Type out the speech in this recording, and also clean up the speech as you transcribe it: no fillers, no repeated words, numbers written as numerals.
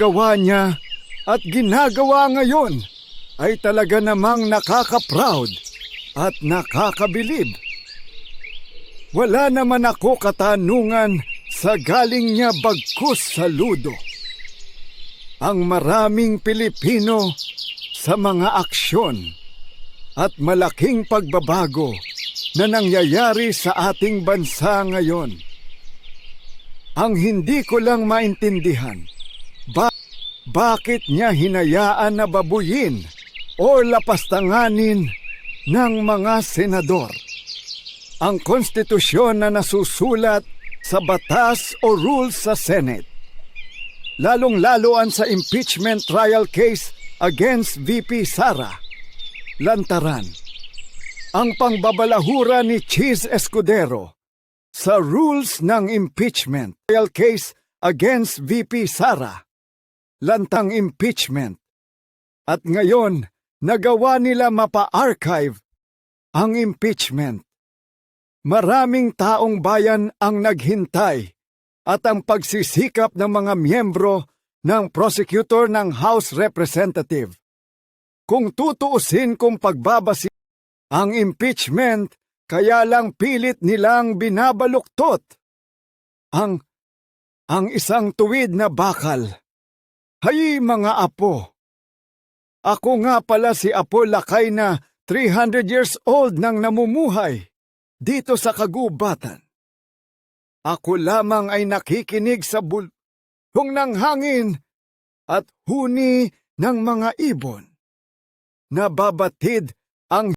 gawa niya at ginagawa ngayon ay talaga namang nakaka-proud at nakakabilib. Wala naman ako katanungan sa galing niya bagkus sa ludo. Ang maraming Pilipino sa mga aksyon at malaking pagbabago na nangyayari sa ating bansa ngayon. Ang hindi ko lang maintindihan, bakit niya hinayaan na babuyin o lapastanganin ng mga senador ang konstitusyon na nasusulat sa batas o rules sa Senate, lalong-laloan sa impeachment trial case against VP Sara. Lantaran, ang pangbabalahura ni Cheese Escudero sa rules ng impeachment trial case against VP Sara, lantang impeachment. At ngayon, nagawa nila mapa-archive ang impeachment. Maraming taong bayan ang naghintay at ang pagsisikap ng mga miyembro ng prosecutor ng House Representative. Kung tutuusin kung pagbabasi ang impeachment, kaya lang pilit nilang binabaluktot ang isang tuwid na bakal. Hay mga apo! Ako nga pala si Apo Lakay na 300 years old nang namumuhay dito sa kagubatan. Ako lamang ay nakikinig sa bulong ng hangin at huni ng mga ibon. Nababatid ang